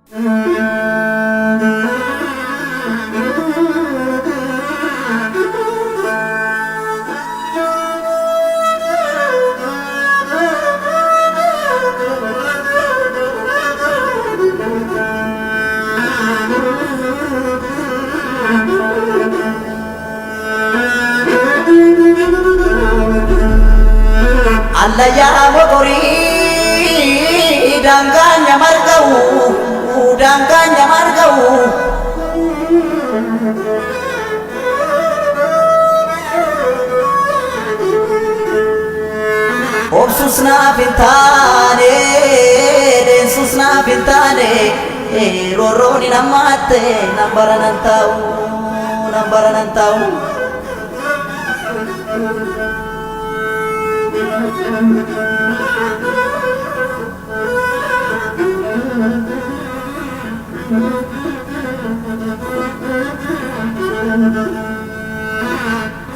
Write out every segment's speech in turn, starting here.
Allah ya mogori danganya margau obsusna pintane roroni namate nambaran tau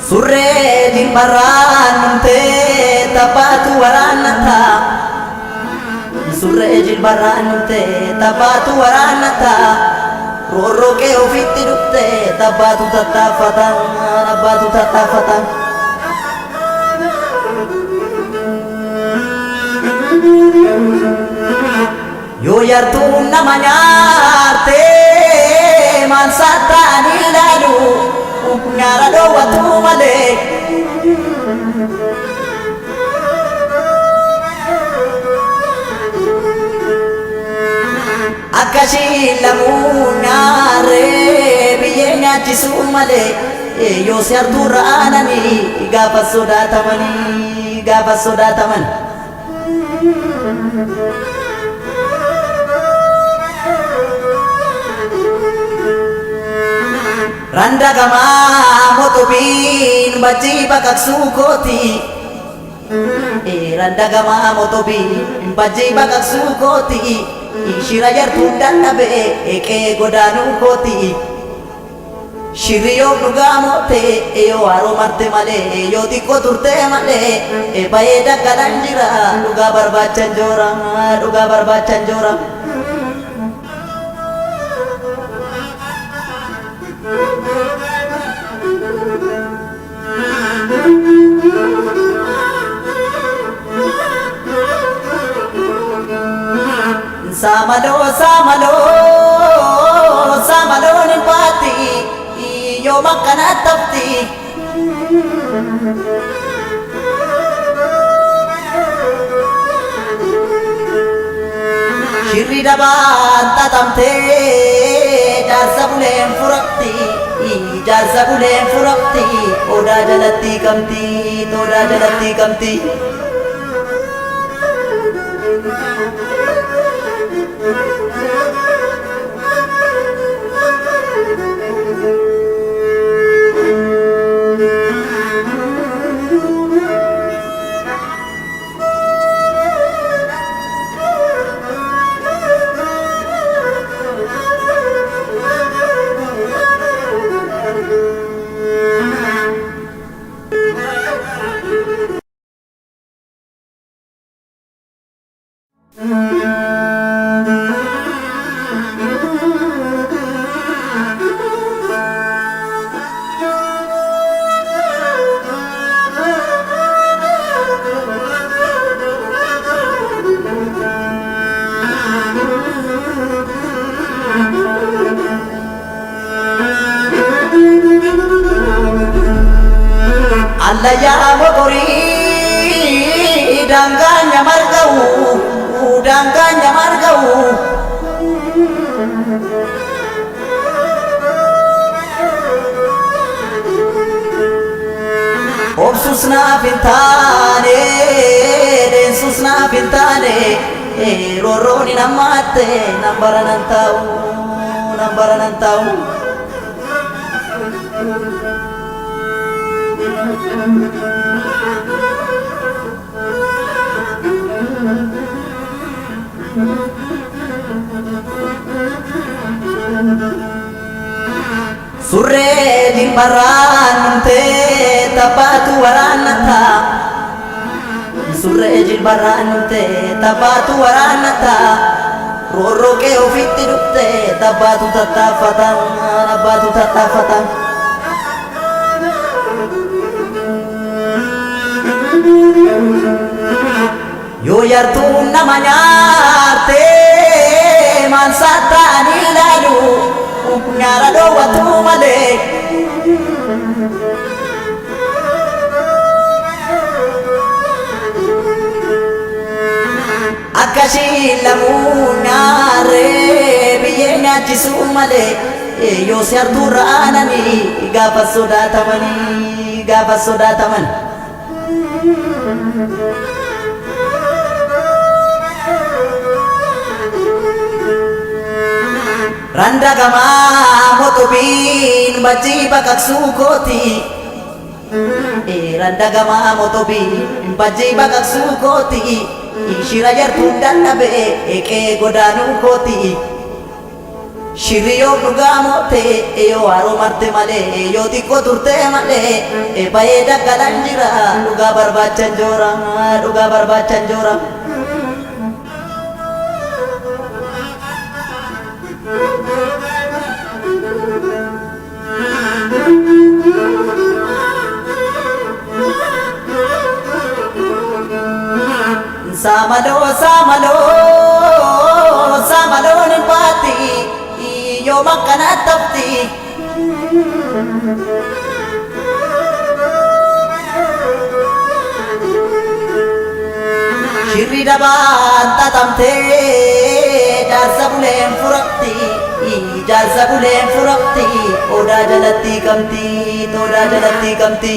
surre jilbaran te tapatu waranata surre jilbaran te tapatu waranata roro ke ofitti dutte tapatu tatafatan yo yartu namanya arte mansata nilalu ngarado watu male akashi lamunare biyenya chisumale yo yartu ranani gafa sodatamani Randa gama motobin baji bakak sukoti Randa gama motobin baji bakak sukoti Shirayar tundan nabe eke godanu koti Shiriyo nugamote yo aro marte male yo diko turte male baeda kalanjira nuga barbacan jorang Samalo nipati yo makana tapti shirri daban tatamte jarsa bulen furakti oda jalatti kamti Allah ya mogori danganya margau obsusna pintane roroni namate nambaran tau surre jilbaran te tapatu waranata surre jilbaran te tapatu waranata roorroo kee ofitti dhufte tabbaatu tattaaffatan abbaatu tattaaffatan. Yoo yartuun nama nyaarte maal saattaanii ilaalu nyaara dhoowwatu malee. Akkasii lamuu nyaaree biyyee nyaachisuu malee yoo si hartuurra aananii gaafa sodaatamanii gaafa sodaataman. Randa gamaa motobiin bajjii baqaqsuu kooti. Randa gamaa motobiin bajjii baqaqsuu kooti. Shira yartuun dadhabe eqee godaanuu kooti. Shirri yoo dhugaa moote yoo haroo marte malee yoo xiqqoo turte malee bahee daggalan jira dhugaa barbaachan joora dhugaa barbaachan joora. Samaloo samaloo samaloon hin baatti yoo makkanaa tafti. Shirri dabaan xaxamtee jaarsa buleen furatti jaarsa buleen furatti odaa jalatti kamti odaa jalatti kamti.